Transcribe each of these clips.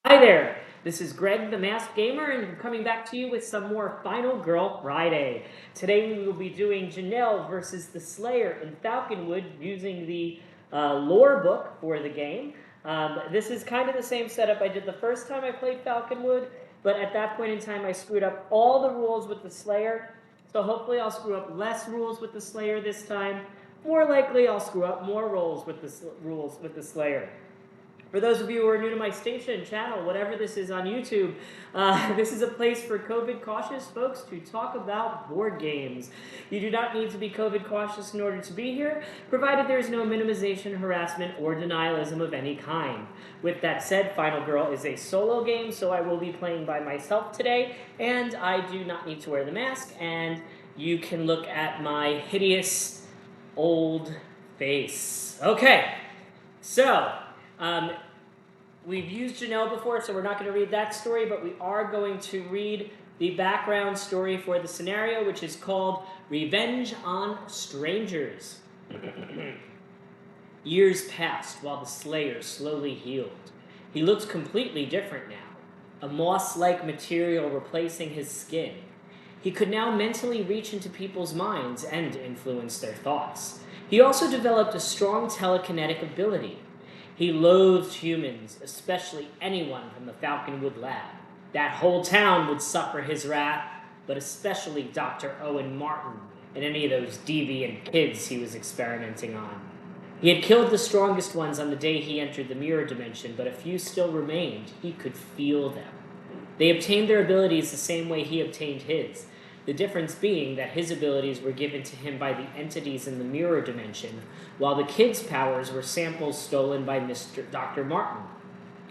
Hi there, this is Greg the Masked Gaymer, and I'm coming back to you with some more Final Girl Friday. Today we will be doing Janelle versus the Slayer in Falconwood using the lore book for the game. This is kind of the same setup I did the first time I played Falconwood, but at that point in time I screwed up all the rules with the Slayer, so hopefully I'll screw up less rules with the Slayer this time. More likely I'll screw up more rules with the Slayer. For those of you who are new to my station, channel, whatever this is on YouTube, this is a place for COVID cautious folks to talk about board games. You do not need to be COVID cautious in order to be here, provided there is no minimization, harassment, or denialism of any kind. With that said, Final Girl is a solo game, so I will be playing by myself today, and I do not need to wear the mask, and you can look at my hideous old face. Okay, so we've used Janelle before, so we're not going to read that story, but we are going to read the background story for the scenario, which is called Revenge on Strangers. Years passed while the Slayer slowly healed. He looked completely different now, a moss-like material replacing his skin. He could now mentally reach into people's minds and influence their thoughts. He also developed a strong telekinetic ability. He loathed humans, especially anyone from the Falconwood lab. That whole town would suffer his wrath, but especially Dr. Owen Martin and any of those deviant kids he was experimenting on. He had killed the strongest ones on the day he entered the mirror dimension, but a few still remained. He could feel them. They obtained their abilities the same way he obtained his. The difference being that his abilities were given to him by the entities in the mirror dimension, while the kids' powers were samples stolen by Dr. Martin.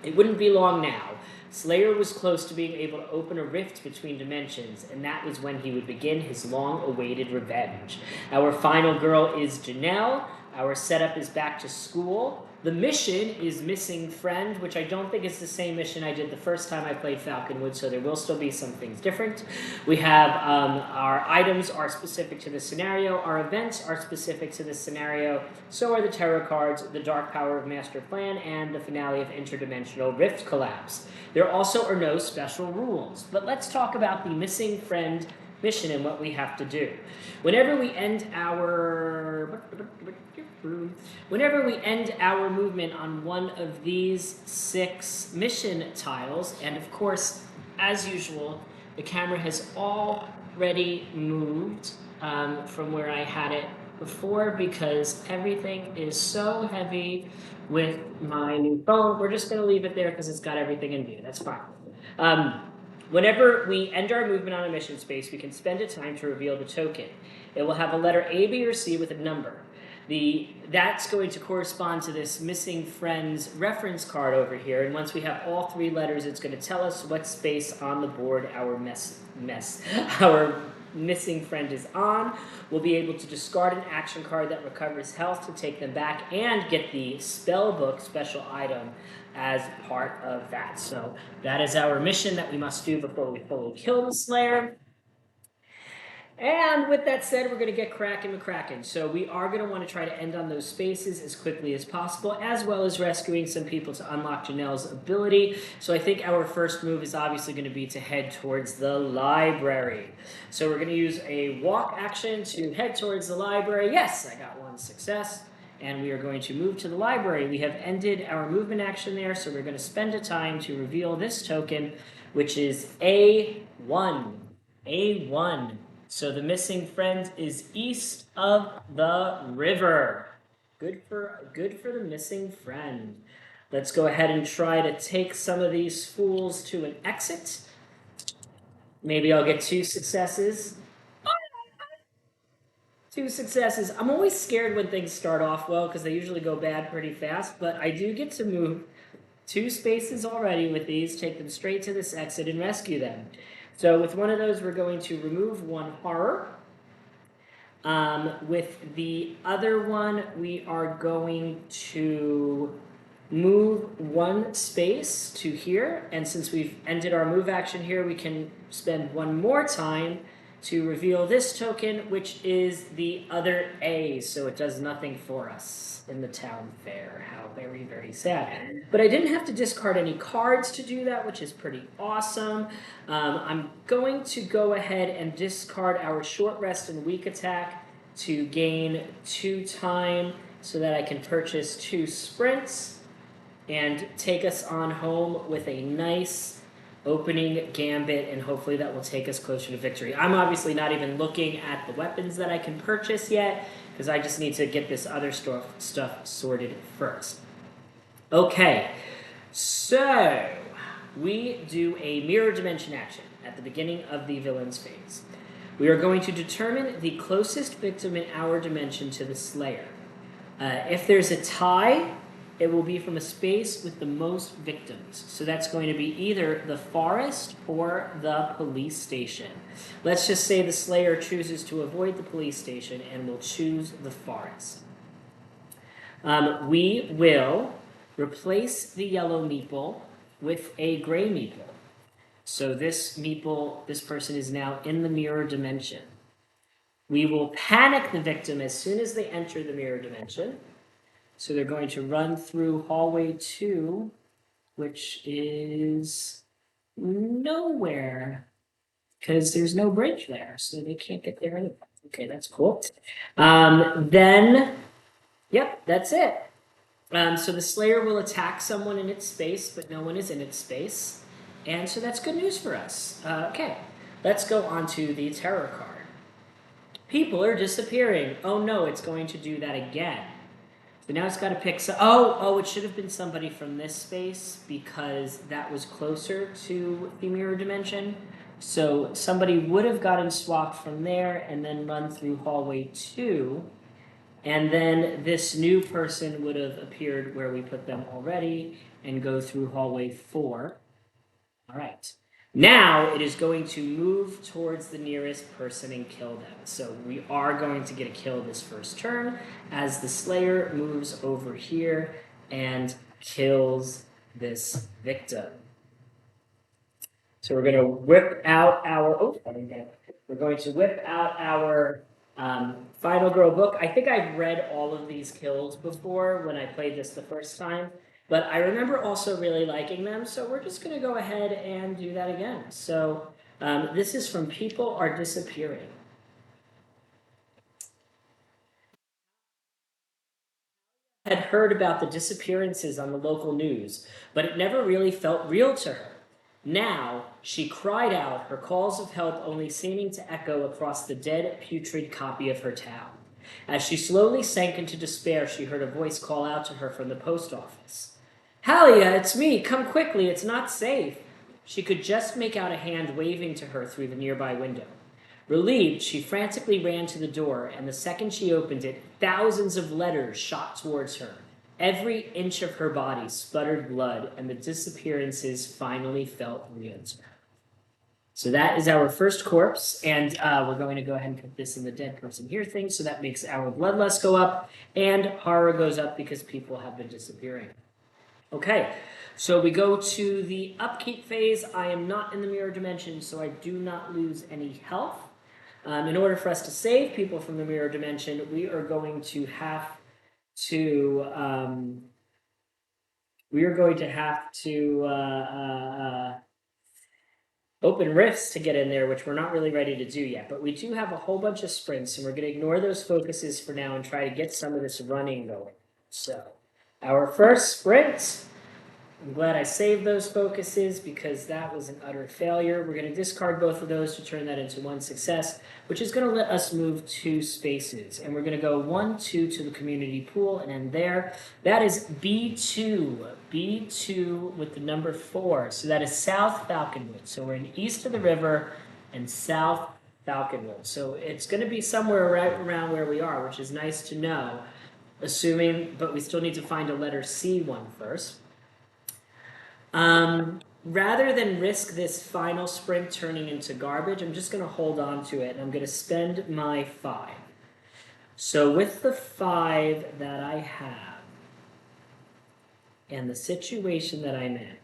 It wouldn't be long now. Slayer was close to being able to open a rift between dimensions, and that was when he would begin his long-awaited revenge. Our final girl is Janelle. Our setup is back to school. The mission is Missing Friend, which I don't think is the same mission I did the first time I played Falconwood, so there will still be some things different. We have our items are specific to the scenario, our events are specific to the scenario, so are the tarot cards, the Dark Power of Master Plan, and the finale of Interdimensional Rift Collapse. There also are no special rules, but let's talk about the Missing Friend mission and what we have to do. Whenever we end our movement on one of these 6 mission tiles, and of course, as usual, the camera has already moved from where I had it before because everything is so heavy with my new phone. We're just going to leave it there because it's got everything in view. That's fine. Whenever we end our movement on a mission space, we can spend a time to reveal the token. It will have a letter A, B, or C with a number. That's going to correspond to this Missing Friends reference card over here, and once we have all 3 letters, it's going to tell us what space on the board our our missing friend is on. We'll be able to discard an action card that recovers health to take them back and get the spell book special item as part of that. So that is our mission that we must do before we fully kill the Slayer. And with that said, we're going to get cracking. So we are going to want to try to end on those spaces as quickly as possible, as well as rescuing some people to unlock Janelle's ability. So I think our first move is obviously going to be to head towards the library. So we're going to use a walk action to head towards the library. Yes, I got 1 success. And we are going to move to the library. We have ended our movement action there, so we're going to spend a time to reveal this token, which is A1. A1. So the missing friend is east of the river. Good for the missing friend. Let's go ahead and try to take some of these fools to an exit. Maybe I'll get 2 successes. 2 successes. I'm always scared when things start off well because they usually go bad pretty fast, but I do get to move 2 spaces already with these, take them straight to this exit and rescue them. So with one of those, we're going to remove 1 horror. With the other one, we are going to move 1 space to here. And since we've ended our move action here, we can spend 1 more time to reveal this token, which is the other A, so it does nothing for us in the town fair. How very, very sad. But I didn't have to discard any cards to do that, which is pretty awesome. I'm going to go ahead and discard our short rest and weak attack to gain 2 time so that I can purchase 2 sprints and take us on home with a nice opening gambit, and hopefully that will take us closer to victory. I'm obviously not even looking at the weapons that I can purchase yet, because I just need to get this other stuff sorted first. Okay, so we do a mirror dimension action at the beginning of the villain's phase. We are going to determine the closest victim in our dimension to the Slayer. If there's a tie, it will be from a space with the most victims. So that's going to be either the forest or the police station. Let's just say the Slayer chooses to avoid the police station and will choose the forest. We will replace the yellow meeple with a gray meeple. So this meeple, this person is now in the mirror dimension. We will panic the victim as soon as they enter the mirror dimension. So they're going to run through hallway 2, which is nowhere, because there's no bridge there, so they can't get there anyway. Okay, that's cool. Yep, that's it. So the Slayer will attack someone in its space, but no one is in its space. And so that's good news for us. Okay, let's go on to the terror card. People are disappearing. Oh no, it's going to do that again. So now it's got to pick it should have been somebody from this space because that was closer to the mirror dimension. So somebody would have gotten swapped from there and then run through hallway 2. And then this new person would have appeared where we put them already and go through hallway 4. All right. Now it is going to move towards the nearest person and kill them. So we are going to get a kill this first turn as the Slayer moves over here and kills this victim. So we're going to whip out our Final Girl book. I think I've read all of these kills before when I played this the first time. But I remember also really liking them, so we're just going to go ahead and do that again. So this is from People Are Disappearing. I had heard about the disappearances on the local news, but it never really felt real to her. Now, she cried out, her calls of help only seeming to echo across the dead, putrid copy of her town. As she slowly sank into despair, she heard a voice call out to her from the post office. Halia, it's me. Come quickly. It's not safe. She could just make out a hand waving to her through the nearby window. Relieved, she frantically ran to the door, and the second she opened it, thousands of letters shot towards her. Every inch of her body sputtered blood, and the disappearances finally felt real to her. So that is our first corpse, and we're going to go ahead and put this in the dead person here thing, so that makes our bloodlust go up, and horror goes up because people have been disappearing. Okay, so we go to the upkeep phase. I am not in the mirror dimension, so I do not lose any health. In order for us to save people from the mirror dimension, we are going to have to open rifts to get in there, which we're not really ready to do yet. But we do have a whole bunch of sprints, and we're going to ignore those focuses for now and try to get some of this running going. So our first sprint, I'm glad I saved those focuses because that was an utter failure. We're going to discard both of those to turn that into 1 success, which is going to let us move 2 spaces. And we're going to go 1, 2 to the community pool and end there. That is B2. B2 with the number 4. So that is South Falconwood. So we're in east of the river and South Falconwood. So it's going to be somewhere right around where we are, which is nice to know. But we still need to find a letter C one first. Rather than risk this final sprint turning into garbage, I'm just going to hold on to it, and I'm going to spend my 5. So with the 5 that I have, and the situation that I'm in,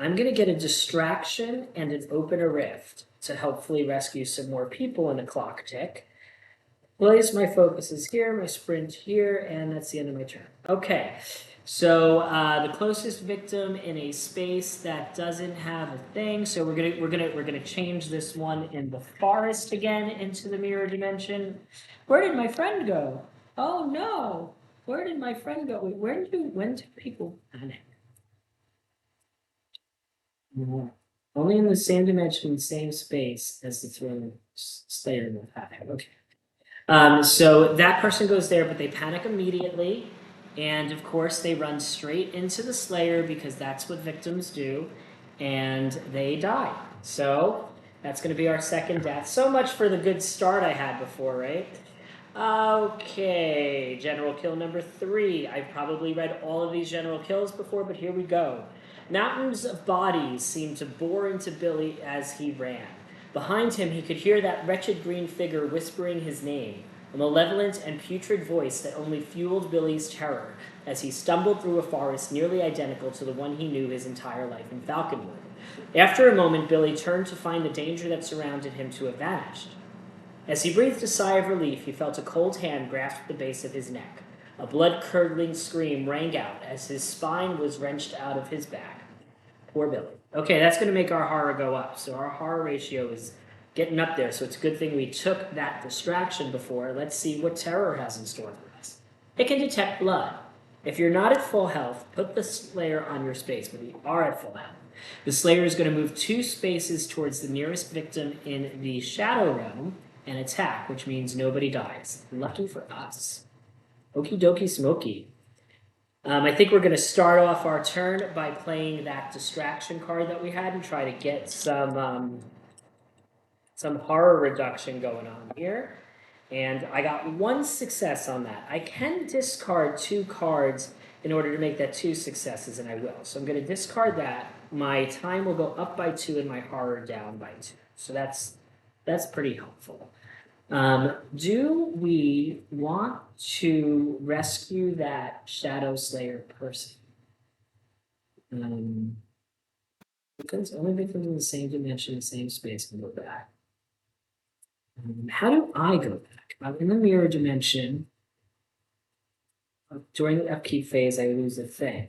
I'm going to get a distraction and an open a rift to hopefully rescue some more people in a clock tick. Place my focus is here, my sprint here, and that's the end of my turn. Okay, so the closest victim in a space that doesn't have a thing. So we're gonna change this one in the forest again into the mirror dimension. Where did my friend go? Oh no! Where did my friend go? Wait, when do people panic? Only in the same dimension, same space as the throne slayer will panic. Okay. So that person goes there, but they panic immediately. And of course, they run straight into the Slayer because that's what victims do. And they die. So that's going to be our second death. So much for the good start I had before, right? Okay, general kill number 3. I've probably read all of these general kills before, but here we go. Mountains of bodies seemed to bore into Billy as he ran. Behind him, he could hear that wretched green figure whispering his name, a malevolent and putrid voice that only fueled Billy's terror as he stumbled through a forest nearly identical to the one he knew his entire life in Falconwood. After a moment, Billy turned to find the danger that surrounded him to have vanished. As he breathed a sigh of relief, he felt a cold hand grasp the base of his neck. A blood-curdling scream rang out as his spine was wrenched out of his back. Poor Billy. Okay, that's going to make our horror go up. So our horror ratio is getting up there. So it's a good thing we took that distraction before. Let's see what terror has in store for us. It can detect blood. If you're not at full health, put the Slayer on your space, but you are at full health. The Slayer is going to move 2 spaces towards the nearest victim in the Shadow Realm and attack, which means nobody dies. Lucky for us. Okie dokie smoky. I think we're going to start off our turn by playing that distraction card that we had and try to get some horror reduction going on here. And I got 1 success on that. I can discard 2 cards in order to make that 2 successes, and I will. So I'm going to discard that. My time will go up by 2 and my horror down by 2. So that's pretty helpful. Do we want to rescue that Shadow Slayer person? Because only victims in the same dimension, the same space can go back. How do I go back? I'm in the mirror dimension. During the upkeep phase, I lose a thing.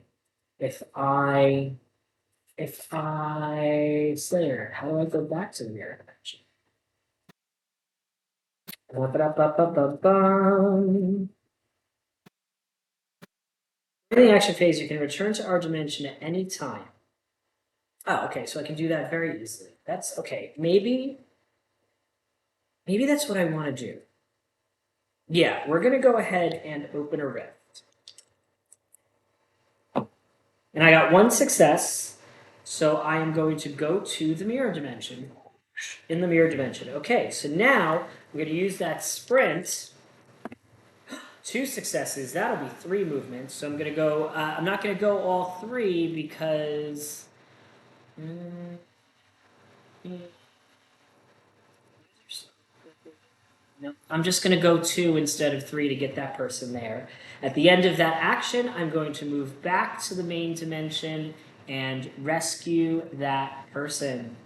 If I Slayer, how do I go back to the mirror dimension? In the action phase, you can return to our dimension at any time. Oh, okay, so I can do that very easily. That's okay. Maybe that's what I want to do. Yeah, we're going to go ahead and open a rift. And I got 1 success, so I am going to go to the mirror dimension. In the mirror dimension. Okay, so now we're going to use that sprint. 2 successes. That'll be 3 movements. So I'm going to go. I'm not going to go all 3 because. No, I'm just going to go 2 instead of 3 to get that person there. At the end of that action, I'm going to move back to the main dimension and rescue that person.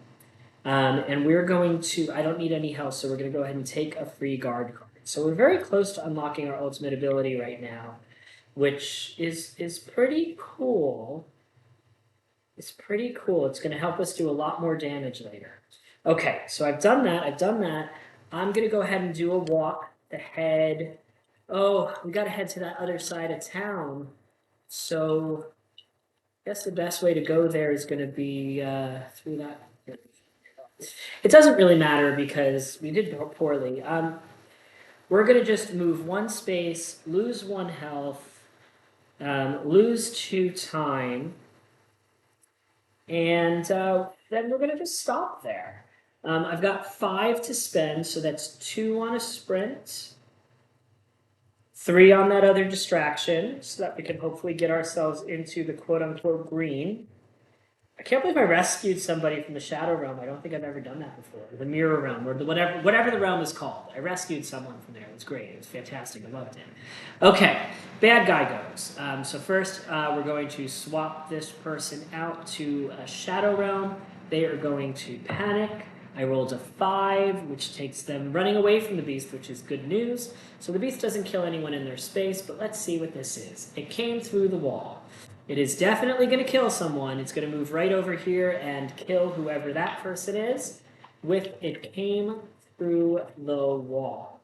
And we're going to. I don't need any health, so we're going to go ahead and take a free guard card. So we're very close to unlocking our ultimate ability right now, which is pretty cool. It's pretty cool. It's going to help us do a lot more damage later. Okay, so I've done that. I'm going to go ahead and do a walk to head. Oh, we got to head to that other side of town. So I guess the best way to go there is going to be through that. It doesn't really matter because we did poorly. We're going to just move 1 space, lose 1 health, lose 2 time, and then we're going to just stop there. I've got 5 to spend, so that's 2 on a sprint, 3 on that other distraction, so that we can hopefully get ourselves into the quote-unquote green. I can't believe I rescued somebody from the Shadow Realm. I don't think I've ever done that before. The Mirror Realm, or the whatever the realm is called. I rescued someone from there. It was great. It was fantastic. I loved it. Okay, bad guy goes. So first, we're going to swap this person out to a Shadow Realm. They are going to panic. I rolled a 5, which takes them running away from the beast, which is good news. So the beast doesn't kill anyone in their space, but let's see what this is. It came through the wall. It is definitely going to kill someone. It's going to move right over here and kill whoever that person is. It came through the wall.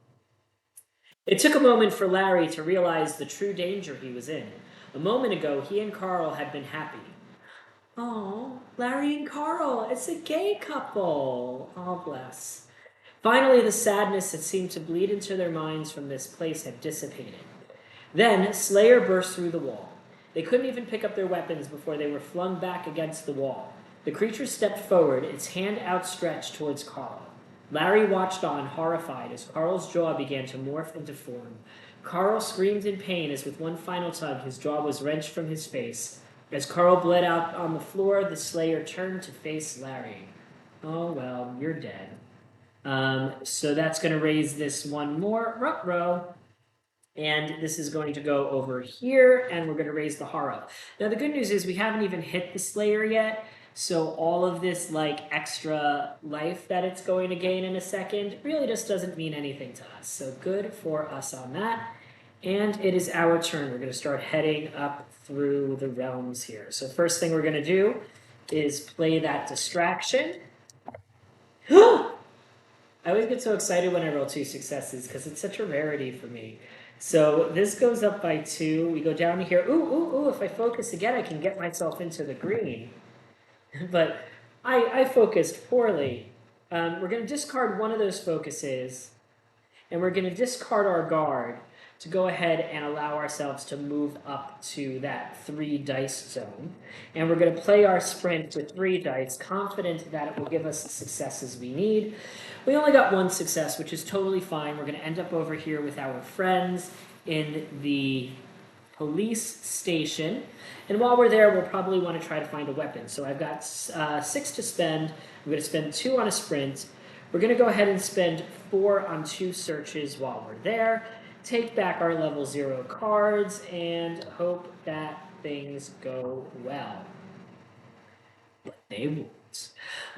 It took a moment for Larry to realize the true danger he was in. A moment ago, he and Carl had been happy. Oh, Larry and Carl, it's a gay couple. Oh, bless. Finally, the sadness that seemed to bleed into their minds from this place had dissipated. Then, Slayer burst through the wall. They couldn't even pick up their weapons before they were flung back against the wall. The creature stepped forward, its hand outstretched towards Carl. Larry watched on, horrified, as Carl's jaw began to morph into form. Carl screamed in pain as with one final tug his jaw was wrenched from his face. As Carl bled out on the floor, the Slayer turned to face Larry. Oh, well, you're dead. So that's going to raise this one more. Ruh-roh. And this is going to go over here, and we're going to raise the Hara. Now, the good news is we haven't even hit the Slayer yet, so all of this, like, extra life that it's going to gain in a second really just doesn't mean anything to us. So good for us on that. And it is our turn. We're going to start heading up through the realms here. So first thing we're going to do is play that distraction. I always get so excited when I roll 2 successes because it's such a rarity for me. So this goes up by 2. We go down to here. Ooh, if I focus again, I can get myself into the green. But I focused poorly. We're going to discard one of those focuses, and we're going to discard our guard to go ahead and allow ourselves to move up to that 3 dice zone. And we're going to play our sprint with 3 dice, confident that it will give us the successes we need. We only got 1 success, which is totally fine. We're going to end up over here with our friends in the police station. And while we're there, we'll probably want to try to find a weapon. So I've got 6 to spend. I'm going to spend 2 on a sprint. We're going to go ahead and spend 4 on 2 searches while we're there. Take back our level 0 cards and hope that things go well. But they won't.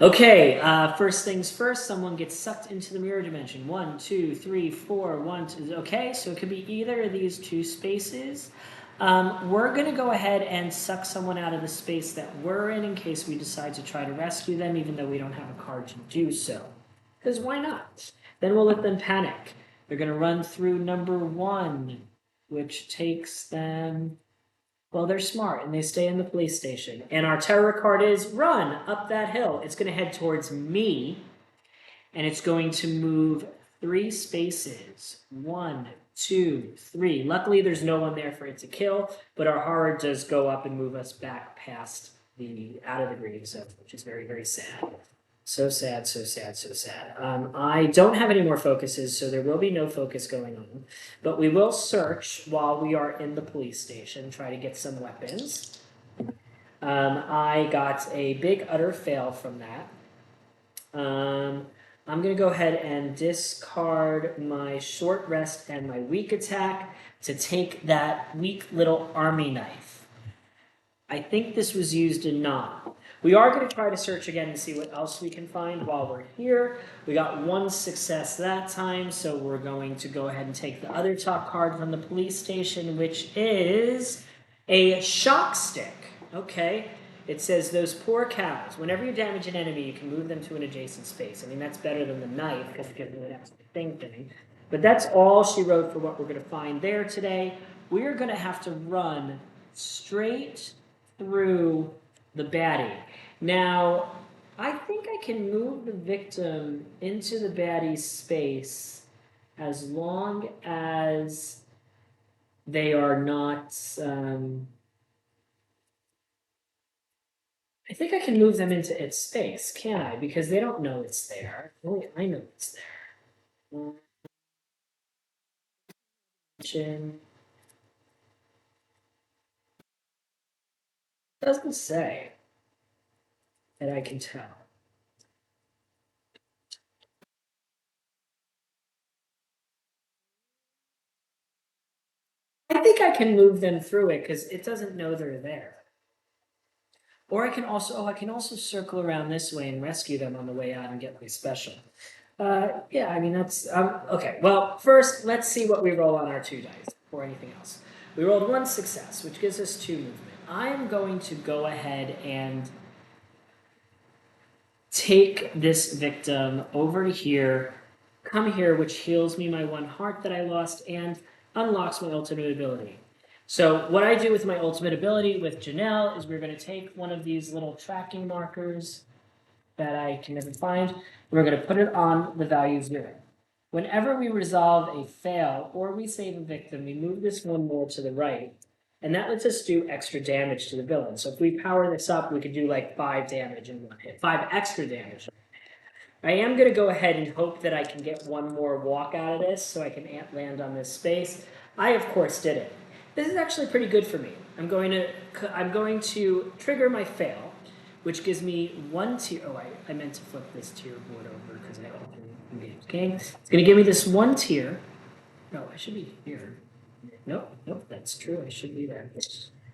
Okay, first things first, someone gets sucked into the mirror dimension. 1, 2, 3, 4, 1, 2. Okay, so it could be either of these 2 spaces. We're going to go ahead and suck someone out of the space that we're in case we decide to try to rescue them, even though we don't have a card to do so. Because why not? Then we'll let them panic. They're going to run through number 1, which takes them... Well, they're smart, and they stay in the police station. And our terror card is run up that hill. It's going to head towards me, and it's going to move 3 spaces. 1, 2, 3. Luckily, there's no one there for it to kill, but our horror does go up and move us back past out of the green zone, which is very, very sad. So sad, so sad, so sad. I don't have any more focuses, so there will be no focus going on. But we will search while we are in the police station, try to get some weapons. I got a big utter fail from that. I'm going to go ahead and discard my short rest and my weak attack to take that weak little army knife. I think this was used in Non. We are going to try to search again and see what else we can find while we're here. We got 1 success that time, so we're going to go ahead and take the other top card from the police station, which is a shock stick. Okay, it says, those poor cows. Whenever you damage an enemy, you can move them to an adjacent space. I mean, that's better than the knife, because it gives me an extra thing. But that's all she wrote for what we're going to find there today. We're going to have to run straight through the baddie. Now, I think I can move the victim into the baddie's space as long as they are not... I think I can move them into its space, can I? Because they don't know it's there. Only I know it's there. Doesn't say. that I can tell. I think I can move them through it because it doesn't know they're there. Or I can also circle around this way and rescue them on the way out and get my special. Yeah, I mean, that's, okay. Well, first, let's see what we roll on our 2 dice before anything else. We rolled 1 success, which gives us 2 movement. I'm going to go ahead and take this victim over to here, come here, which heals me my 1 heart that I lost and unlocks my ultimate ability. So what I do with my ultimate ability with Janelle is we're going to take one of these little tracking markers that I can never find, and we're going to put it on the value 0. Whenever we resolve a fail or we save a victim, we move this 1 more to the right, and that lets us do extra damage to the villain. So if we power this up, we could do like 5 damage in 1 hit, 5 extra damage. I am going to go ahead and hope that I can get 1 more walk out of this so I can land on this space. I, of course, did it. This is actually pretty good for me. I'm going to trigger my fail, which gives me 1 tier. Oh, I meant to flip this tier board over because I opened the game. It's going to give me this 1 tier. No, I should be here. Nope, that's true. I should be there.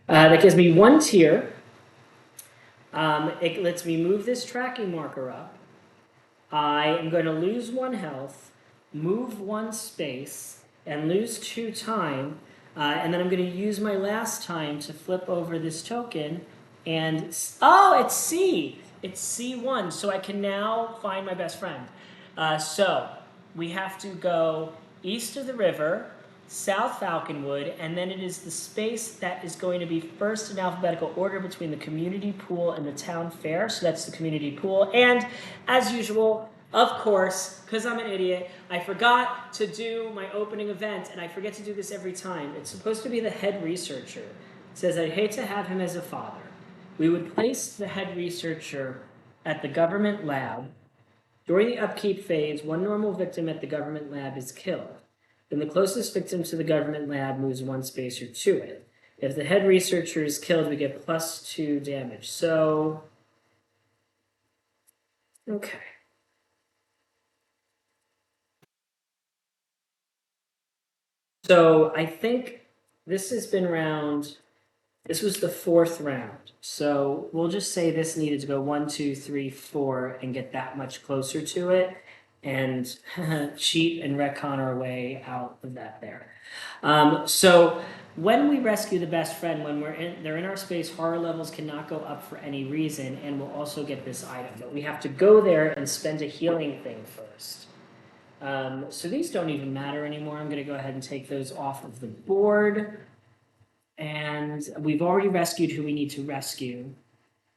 That gives me 1 tier. It lets me move this tracking marker up. I am going to lose 1 health, move 1 space, and lose 2 time. And then I'm going to use my last time to flip over this token. And, oh, it's C. It's C1. So I can now find my best friend. So we have to go east of the river, south Falconwood, and then it is the space that is going to be first in alphabetical order between the community pool and the town fair. So that's the community pool. And as usual, of course, because I'm an idiot, I forgot to do my opening event, and I forget to do this every time. It's supposed to be the head researcher. It says, I'd hate to have him as a father. We would place the head researcher at the government lab. During the upkeep phase, 1 normal victim at the government lab is killed. Then the closest victim to the government lab moves 1 spacer to it. If the head researcher is killed, we get +2 damage. So, okay. So I think this has been this was the 4th round. So we'll just say this needed to go 1, 2, 3, 4 and get that much closer to it. And cheat and retcon our way out of that there. So when we rescue the best friend, when they're in our space, horror levels cannot go up for any reason, and we'll also get this item. But we have to go there and spend a healing thing first. So these don't even matter anymore. I'm going to go ahead and take those off of the board. And we've already rescued who we need to rescue.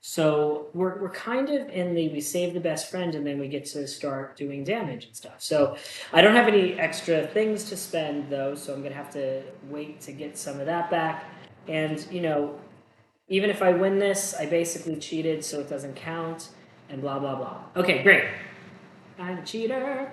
So we're kind of in we save the best friend and then we get to start doing damage and stuff. So I don't have any extra things to spend though, so I'm going to have to wait to get some of that back. And, you know, even if I win this, I basically cheated so it doesn't count and blah, blah, blah. Okay, great. I'm a cheater.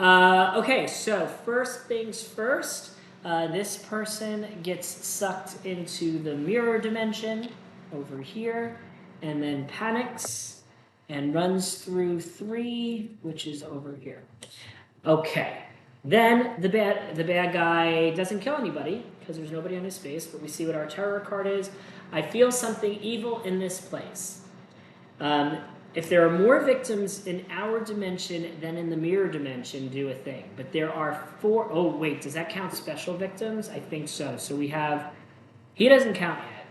Okay, so first things first, this person gets sucked into the mirror dimension over here, and then panics and runs through 3, which is over here. Okay, then the bad guy doesn't kill anybody because there's nobody on his space, but we see what our terror card is. I feel something evil in this place. If there are more victims in our dimension than in the mirror dimension, do a thing. But there are 4. Oh, wait, does that count special victims? I think so. So we have, he doesn't count yet.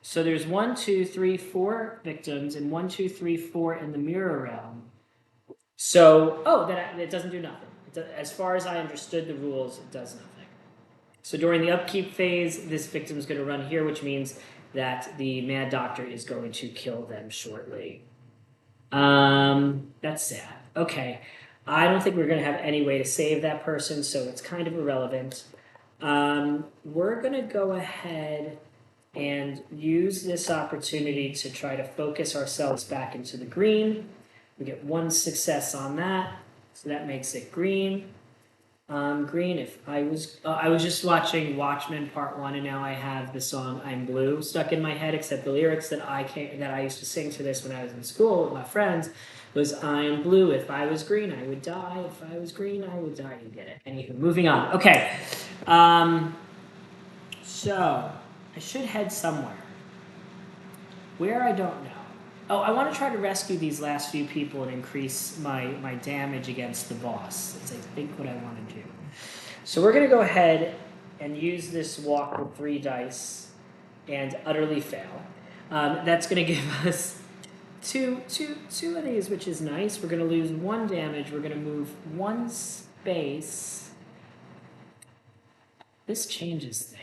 So there's 1, 2, 3, 4 victims, and 1, 2, 3, 4 in the mirror realm. So, it doesn't do nothing. As far as I understood the rules, it does nothing. So during the upkeep phase, this victim is going to run here, which means that the Mad Doctor is going to kill them shortly. That's sad. Okay. I don't think we're going to have any way to save that person, so it's kind of irrelevant. We're going to go ahead and use this opportunity to try to focus ourselves back into the green. We get 1 success on that, so that makes it green. Green. If I was just watching Watchmen Part 1, and now I have the song "I'm Blue" stuck in my head. Except the lyrics that I used to sing to this when I was in school with my friends was "I'm blue. If I was green, I would die. If I was green, I would die." You get it. Anywho, moving on. Okay. So I should head somewhere. Where I don't know. Oh, I want to try to rescue these last few people and increase my damage against the boss. That's, I think, what I want to do. So we're going to go ahead and use this walk with 3 dice and utterly fail. That's going to give us two of these, which is nice. We're going to lose 1 damage. We're going to move 1 space. This changes things.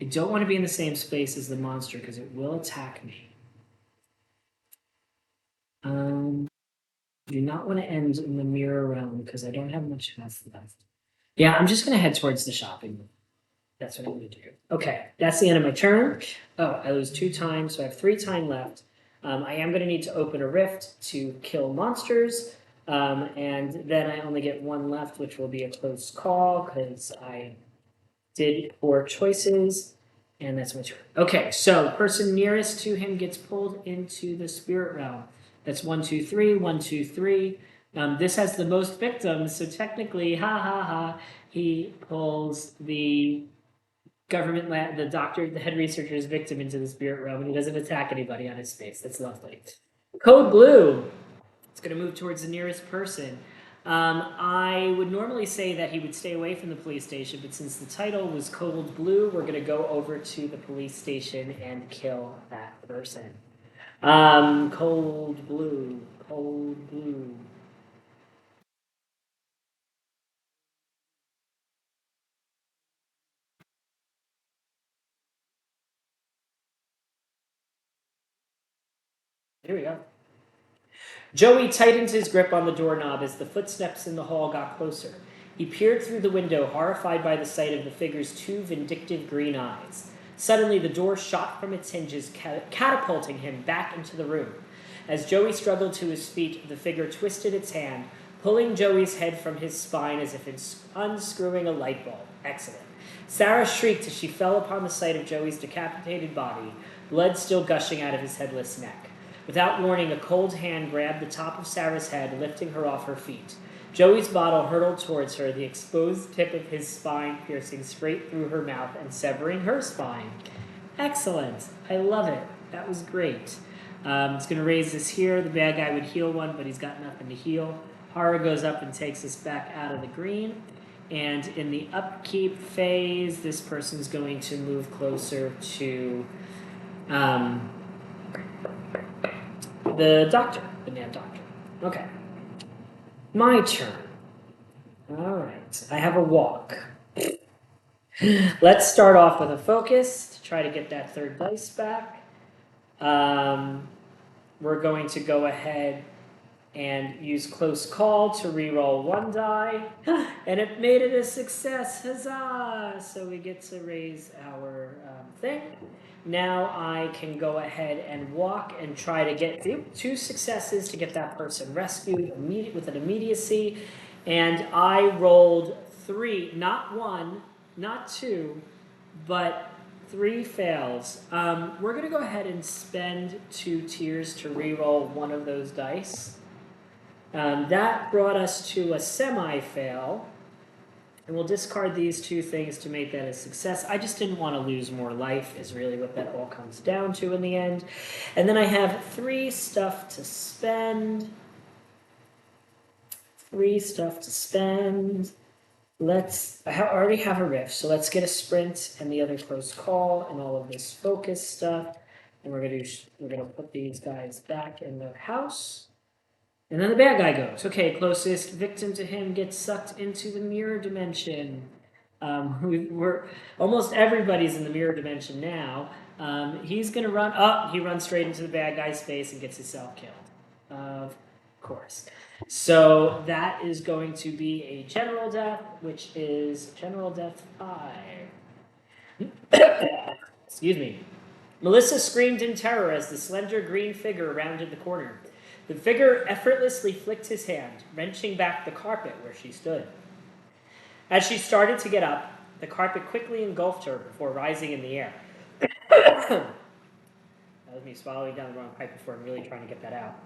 I don't want to be in the same space as the monster because it will attack me. I do not want to end in the mirror realm because I don't have much health left. Yeah, I'm just going to head towards the shopping mall. That's what I'm going to do. Okay, that's the end of my turn. Oh, I lose 2 times, so I have 3 time left. I am going to need to open a rift to kill monsters, and then I only get 1 left, which will be a close call because I did 4 choices, and that's my turn. Okay, so the person nearest to him gets pulled into the spirit realm. That's 1, 2, 3, 1, 2, 3. This has the most victims, so technically, he pulls the the doctor, the head researcher's victim into the spirit realm, and he doesn't attack anybody on his space. That's lovely. Code blue. It's going to move towards the nearest person. I would normally say that he would stay away from the police station, but since the title was Cold Blue, we're going to go over to the police station and kill that person. Cold Blue. Cold Blue. Here we go. Joey tightened his grip on the doorknob as the footsteps in the hall got closer. He peered through the window, horrified by the sight of the figure's 2 vindictive green eyes. Suddenly, the door shot from its hinges, catapulting him back into the room. As Joey struggled to his feet, the figure twisted its hand, pulling Joey's head from his spine as if unscrewing a light bulb. Excellent. Sarah shrieked as she fell upon the sight of Joey's decapitated body, blood still gushing out of his headless neck. Without warning, a cold hand grabbed the top of Sarah's head, lifting her off her feet. Joey's bottle hurtled towards her, the exposed tip of his spine piercing straight through her mouth and severing her spine. Excellent. I love it. That was great. It's going to raise this here. The bad guy would heal 1, but he's got nothing to heal. Horror goes up and takes us back out of the green. And in the upkeep phase, this person's going to move closer to the doctor, the mad doctor. Okay. My turn. All right. I have a walk. Let's start off with a focus to try to get that 3rd dice back. We're going to go ahead and use close call to reroll 1 die. And it made it a success. Huzzah! So we get to raise our thing. Now I can go ahead and walk and try to get 2 successes to get that person rescued with an immediacy. And I rolled 3, not 1, not 2, but 3 fails. We're going to go ahead and spend 2 tiers to reroll 1 of those dice. That brought us to a semi-fail. And we'll discard these 2 things to make that a success. I just didn't want to lose more life is really what that all comes down to in the end. And then I have 3 stuff to spend. 3 stuff to spend. I already have a rift, so let's get a sprint and the other close call and all of this focus stuff. And we're gonna put these guys back in the house. And then the bad guy goes. Okay, closest victim to him gets sucked into the mirror dimension. We're almost everybody's in the mirror dimension now. He's gonna run up. He runs straight into the bad guy's face and gets himself killed. Of course. So that is going to be a general death, which is general death 5. Excuse me. Melissa screamed in terror as the slender green figure rounded the corner. The figure effortlessly flicked his hand, wrenching back the carpet where she stood. As she started to get up, the carpet quickly engulfed her before rising in the air. That was me swallowing down the wrong pipe before I'm really trying to get that out.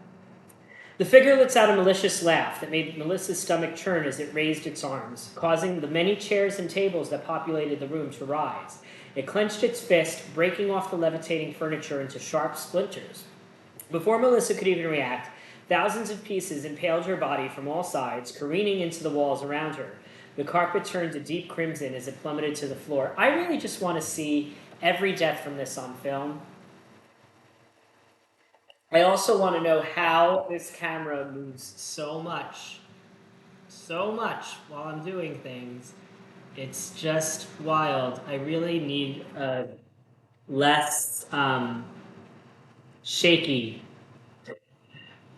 The figure lets out a malicious laugh that made Melissa's stomach churn as it raised its arms, causing the many chairs and tables that populated the room to rise. It clenched its fist, breaking off the levitating furniture into sharp splinters. Before Melissa could even react, thousands of pieces impaled her body from all sides, careening into the walls around her. The carpet turned a deep crimson as it plummeted to the floor. I really just want to see every death from this on film. I also want to know how this camera moves so much while I'm doing things. It's just wild. I really need a less shaky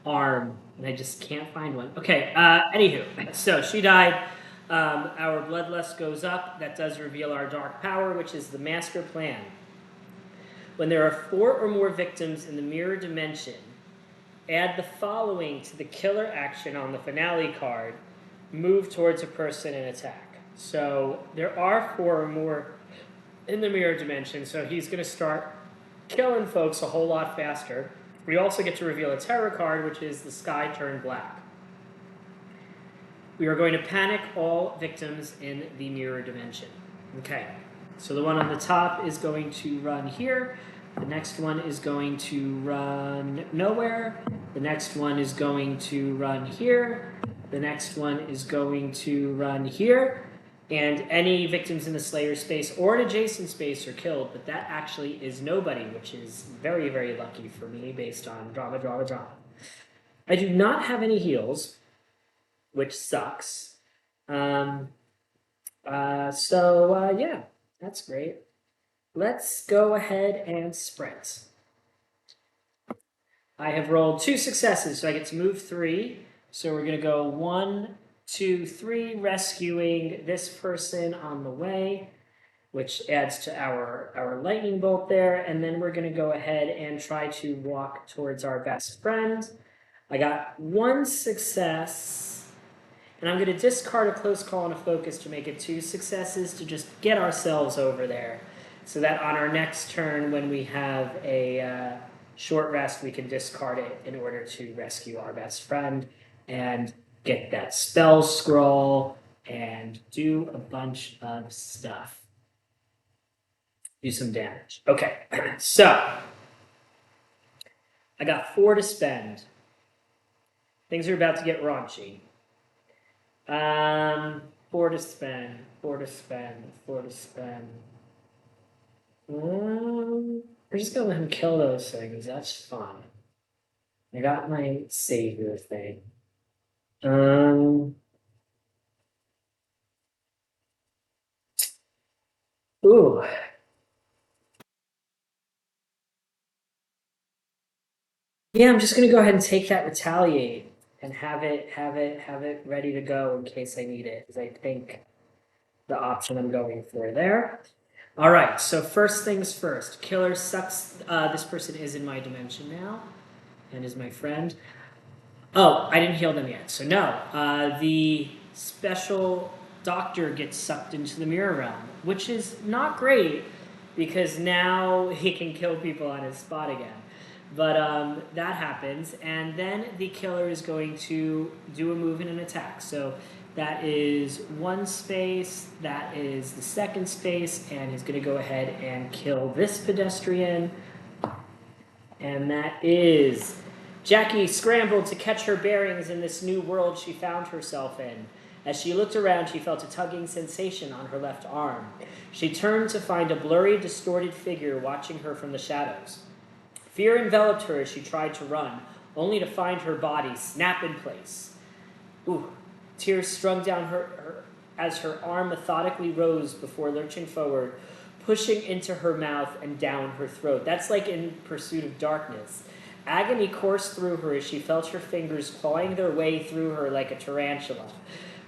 arm, and I just can't find one. Okay, anywho, so she died. Our bloodlust goes up. That does reveal our dark power, which is the master plan. When there are 4 or more victims in the mirror dimension, add the following to the killer action on the finale card. Move towards a person and attack. So there are 4 or more in the mirror dimension, so he's going to start killing folks a whole lot faster. We also get to reveal a terror card, which is the sky turned black. We are going to panic all victims in the mirror dimension. Okay, so the one on the top is going to run here. The next one is going to run nowhere. The next one is going to run here. The next one is going to run here. And any victims in the Slayer space or an adjacent space are killed, but that actually is nobody, which is very, very lucky for me based on drama. I do not have any heals, which sucks. Yeah, that's great. Let's go ahead and sprint. I have rolled 2 successes, so I get to move 3. So we're going to go 1, 2, 3, rescuing this person on the way, which adds to our lightning bolt there. And then we're going to go ahead and try to walk towards our best friend. I got 1 success, and I'm going to discard a close call and a focus to make it 2 successes to just get ourselves over there, so that on our next turn, when we have a short rest, we can discard it in order to rescue our best friend and get that spell scroll and do a bunch of stuff. Do some damage. Okay, so I got 4 to spend. Things are about to get raunchy. 4 to spend. We're just gonna let him kill those things. That's fun. I got my savior thing. Ooh. Yeah, I'm just gonna go ahead and take that retaliate and have it ready to go in case I need it, because I think the option I'm going for there. All right, so first things first. Killer sucks. This person is in my dimension now and is my friend. Oh, I didn't heal them yet, so no. The special doctor gets sucked into the mirror realm, which is not great because now he can kill people on his spot again. But that happens, and then the killer is going to do a move and an attack. So that is 1 space, that is the 2nd space, and he's going to go ahead and kill this pedestrian. And that is... Jackie scrambled to catch her bearings in this new world she found herself in. As she looked around, she felt a tugging sensation on her left arm. She turned to find a blurry, distorted figure watching her from the shadows. Fear enveloped her as she tried to run, only to find her body snap in place. Ooh, tears strung down her as her arm methodically rose before lurching forward, pushing into her mouth and down her throat. That's like in Pursuit of Darkness. Agony coursed through her as she felt her fingers clawing their way through her like a tarantula.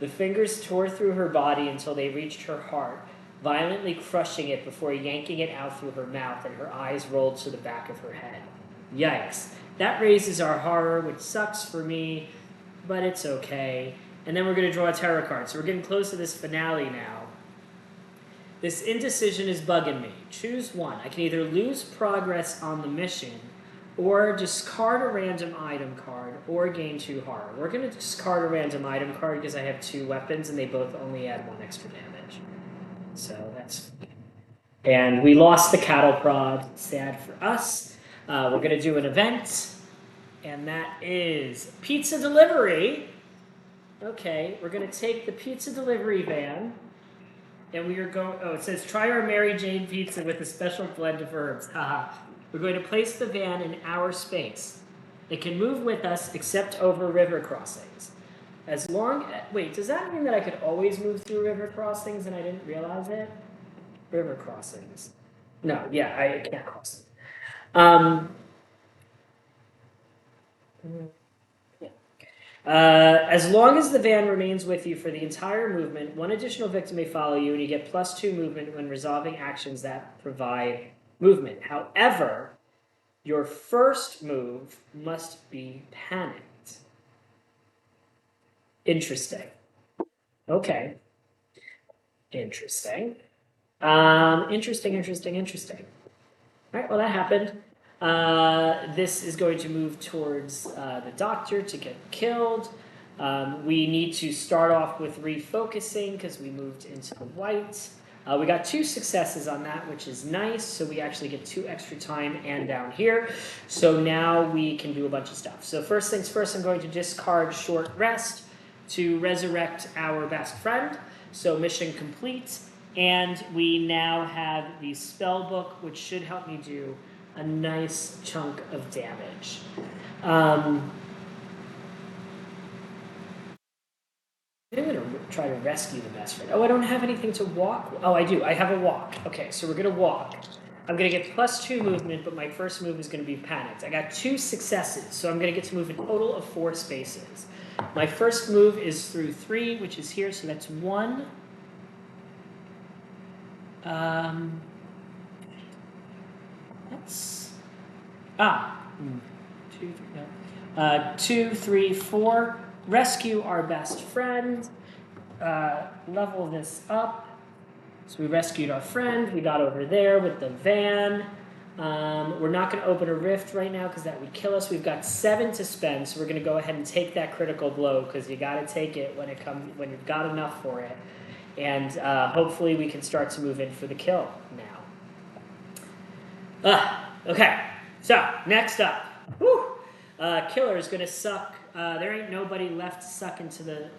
The fingers tore through her body until they reached her heart, violently crushing it before yanking it out through her mouth, and her eyes rolled to the back of her head. Yikes. That raises our horror, which sucks for me, but it's okay. And then we're going to draw a tarot card. So we're getting close to this finale now. This indecision is bugging me. Choose one. I can either lose progress on the mission, or discard a random item card, or gain 2 horror. We're going to discard a random item card because I have 2 weapons and they both only add 1 extra damage. So that's... And we lost the cattle prod. Sad for us. We're going to do an event, and that is pizza delivery. Okay, we're going to take the pizza delivery van, and we are going... Oh, it says, try our Mary Jane pizza with a special blend of herbs. Haha. We're going to place the van in our space. It can move with us except over river crossings. As long... Wait, does that mean that I could always move through river crossings and I didn't realize it? River crossings. No, yeah, I can't cross them. Yeah. As long as the van remains with you for the entire movement, 1 additional victim may follow you, and you get +2 movement when resolving actions that provide movement. However, your first move must be panicked. Interesting. Okay. Interesting. Interesting. All right, well, that happened. This is going to move towards the doctor to get killed. We need to start off with refocusing because we moved into the white. We got 2 successes on that, which is nice. So we actually get 2 extra time and down here. So now we can do a bunch of stuff. So first things first, I'm going to discard short rest to resurrect our best friend. So mission complete. And we now have the spell book, which should help me do a nice chunk of damage. I'm going to try to rescue the best friend. Oh, I don't have anything to walk. Oh, I do. I have a walk. Okay, so we're going to walk. I'm going to get +2 movement, but my first move is going to be panicked. I got 2 successes, so I'm going to get to move a total of 4 spaces. My first move is through 3, which is here, so that's 1. That's 2, 3, 4. Rescue our best friend. Level this up. So we rescued our friend. We got over there with the van. We're not going to open a rift right now because that would kill us. We've got 7 to spend, so we're going to go ahead and take that critical blow because you got to take it when you've got enough for it. And hopefully we can start to move in for the kill now. Okay, so next up. Killer is going to suck. There ain't nobody left to suck into the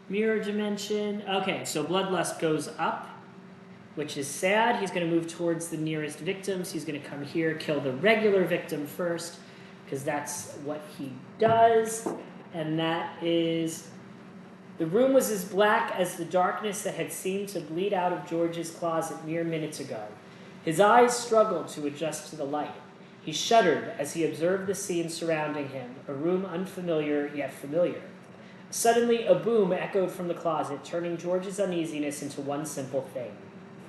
mirror dimension. Okay, so Bloodlust goes up, which is sad. He's going to move towards the nearest victims. He's going to come here, kill the regular victim first, because that's what he does. And that is... The room was as black as the darkness that had seemed to bleed out of George's closet mere minutes ago. His eyes struggled to adjust to the light. He shuddered as he observed the scene surrounding him, a room unfamiliar yet familiar. Suddenly, a boom echoed from the closet, turning George's uneasiness into one simple thing: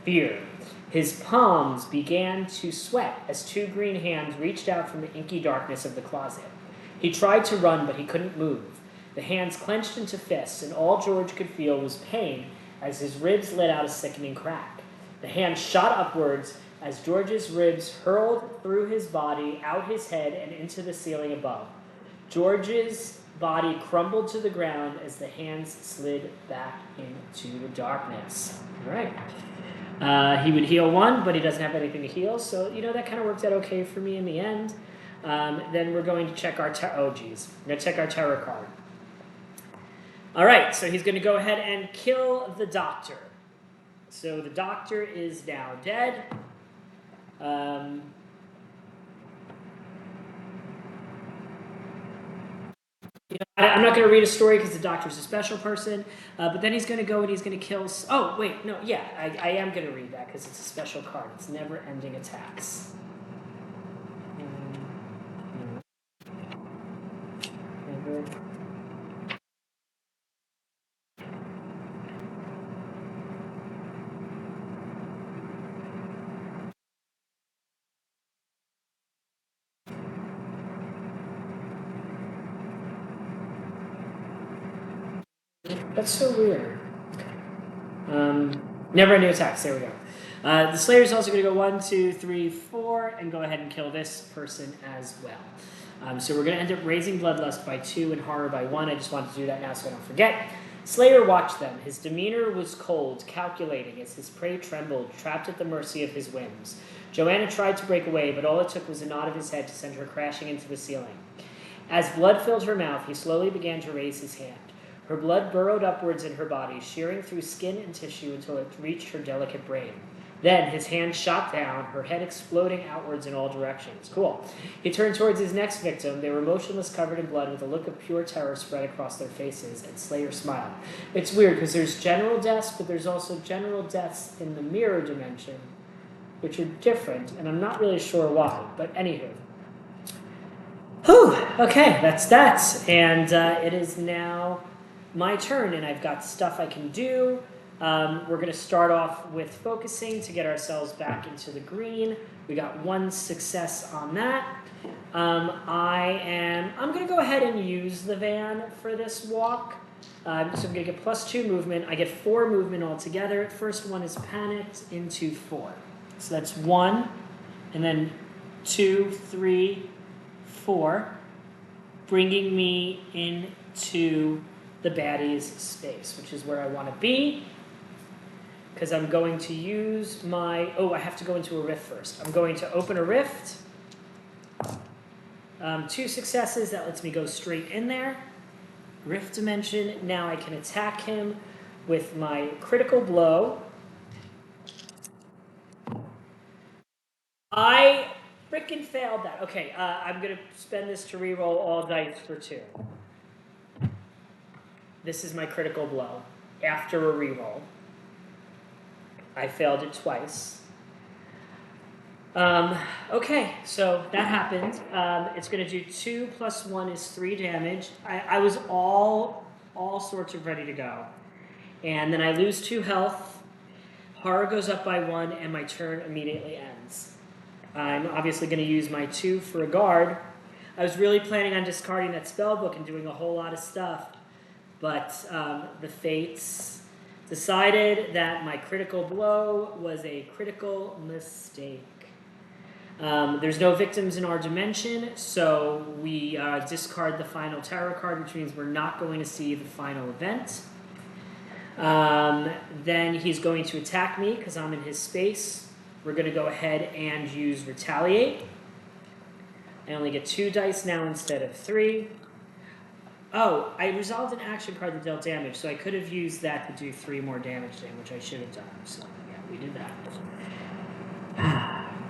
fear. His palms began to sweat as 2 green hands reached out from the inky darkness of the closet. He tried to run, but he couldn't move. The hands clenched into fists, and all George could feel was pain as his ribs let out a sickening crack. The hands shot upwards as George's ribs hurled through his body, out his head, and into the ceiling above. George's body crumbled to the ground as the hands slid back into the darkness. All right. He would heal 1, but he doesn't have anything to heal, so, that kind of worked out okay for me in the end. Then we're going to check our... We're going to check our tarot card. All right, so he's going to go ahead and kill the doctor. So the doctor is now dead. I'm not going to read a story because the doctor's a special person, but then he's going to go and he's going to kill... Oh, wait, no, yeah, I am going to read that because it's a special card. It's never-ending attacks. Never... That's so weird. Never ending attacks. There we go. The Slayer's also going to go 1, 2, 3, 4, and go ahead and kill this person as well. So we're going to end up raising Bloodlust by 2 and Horror by 1. I just wanted to do that now so I don't forget. Slayer watched them. His demeanor was cold, calculating as his prey trembled, trapped at the mercy of his whims. Joanna tried to break away, but all it took was a nod of his head to send her crashing into the ceiling. As blood filled her mouth, he slowly began to raise his hand. Her blood burrowed upwards in her body, shearing through skin and tissue until it reached her delicate brain. Then his hand shot down, her head exploding outwards in all directions. Cool. He turned towards his next victim. They were motionless, covered in blood, with a look of pure terror spread across their faces, and Slayer smiled. It's weird, because there's general deaths, but there's also general deaths in the mirror dimension, which are different, and I'm not really sure why, but anywho. Whew, okay, that's that. And it is now my turn, and I've got stuff I can do. We're going to start off with focusing to get ourselves back into the green. We got 1 success on that. I'm going to go ahead and use the van for this walk. So I'm going to get +2 movement. I get 4 movement altogether. First one is panicked into 4. So that's 1, and then 2, 3, 4, bringing me into the baddie's space, which is where I want to be. Because I'm going to use my... Oh, I have to go into a rift first. I'm going to open a rift. 2 successes. That lets me go straight in there. Rift dimension. Now I can attack him with my critical blow. I freaking failed that. Okay, I'm going to spend this to reroll all dice for 2. This is my critical blow. After a reroll. I failed it twice. Okay, so that happened. It's going to do 2 + 1 is 3 damage. I was all sorts of ready to go. And then I lose 2 health. Horror goes up by 1, and my turn immediately ends. I'm obviously going to use my 2 for a guard. I was really planning on discarding that spellbook and doing a whole lot of stuff. But the fates decided that my critical blow was a critical mistake. There's no victims in our dimension, so we discard the final tarot card, which means we're not going to see the final event. Then he's going to attack me because I'm in his space. We're going to go ahead and use Retaliate. I only get 2 dice now instead of 3. Oh, I resolved an action card that dealt damage, so I could have used that to do 3 more damage to him, which I should have done. So, yeah, we did that.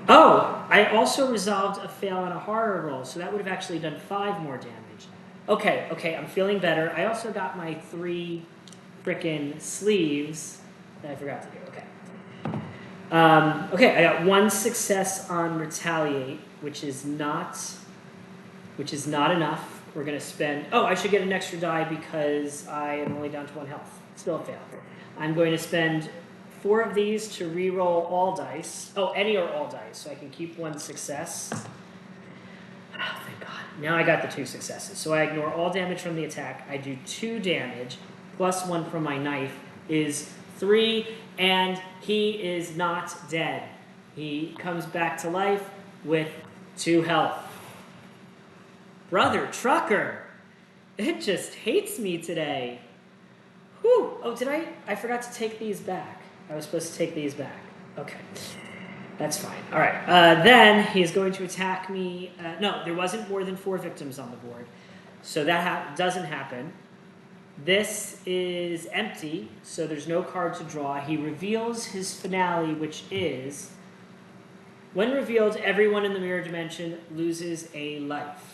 Oh, I also resolved a fail on a horror roll, so that would have actually done 5 more damage. Okay, I'm feeling better. I also got my 3 frickin' sleeves that I forgot to do. Okay, I got 1 success on Retaliate, which is not enough. We're going to spend... Oh, I should get an extra die because I am only down to 1 health. Still a fail. I'm going to spend 4 of these to re-roll all dice. Oh, any or all dice, so I can keep 1 success. Oh, thank God. Now I got the 2 successes. So I ignore all damage from the attack. I do 2 damage, plus 1 from my knife is 3, and he is not dead. He comes back to life with 2 health. Brother Trucker, it just hates me today. Whew. Oh, I forgot to take these back. I was supposed to take these back. Okay. That's fine. All right. Then he's going to attack me. No, there wasn't more than 4 victims on the board. So that doesn't happen. This is empty, so there's no card to draw. He reveals his finale, which is, when revealed, everyone in the mirror dimension loses a life.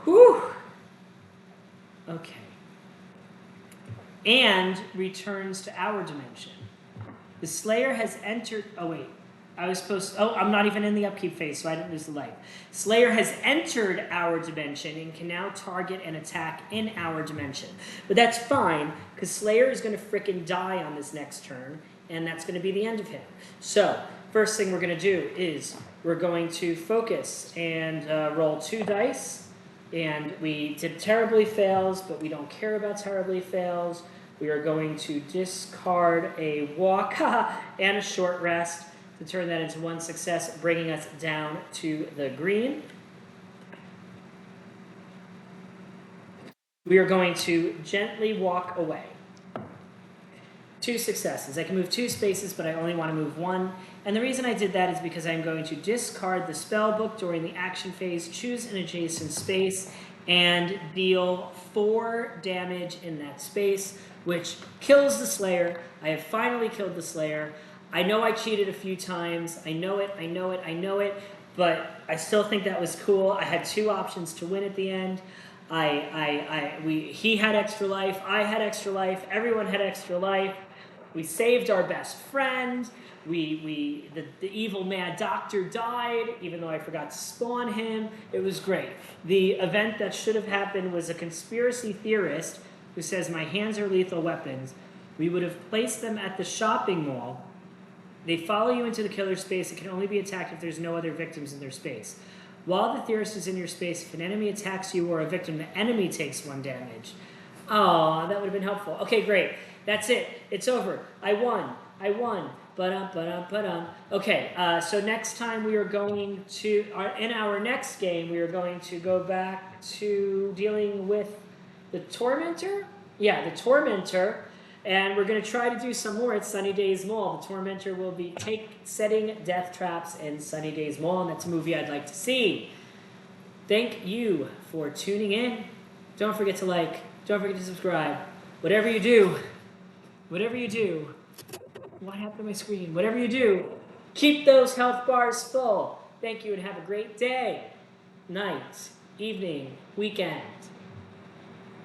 Whew. Okay. And returns to our dimension. The Slayer has entered... Oh, wait. I'm not even in the upkeep phase, so I didn't lose the life. Slayer has entered our dimension and can now target and attack in our dimension. But that's fine, because Slayer is going to frickin' die on this next turn, and that's going to be the end of him. So, first thing we're going to do is we're going to focus and roll 2 dice. And we did terribly fails, but we don't care about terribly fails. We are going to discard a walk and a short rest to turn that into one success, bringing us down to the green. We are going to gently walk away. 2 successes. I can move 2 spaces, but I only want to move 1. And the reason I did that is because I'm going to discard the spell book during the action phase, choose an adjacent space, and deal 4 damage in that space, which kills the Slayer. I have finally killed the Slayer. I know I cheated a few times. I know it, but I still think that was cool. I had 2 options to win at the end. He had extra life, I had extra life, everyone had extra life. We saved our best friend. The evil mad doctor died, even though I forgot to spawn him. It was great. The event that should have happened was a conspiracy theorist who says my hands are lethal weapons. We would have placed them at the shopping mall. They follow you into the killer space. It can only be attacked if there's no other victims in their space. While the theorist is in your space, if an enemy attacks you or a victim, the enemy takes 1 damage. Oh, that would have been helpful. Okay, great. That's it. It's over. I won. Okay, so next time we are going to, in our next game, we are going to go back to dealing with the Tormentor? Yeah, the Tormentor. And we're going to try to do some more at Sunny Days Mall. The Tormentor will be setting death traps in Sunny Days Mall, and that's a movie I'd like to see. Thank you for tuning in. Don't forget to like. Don't forget to subscribe. Whatever you do, what happened to my screen? Whatever you do, keep those health bars full. Thank you and have a great day, night, evening, weekend.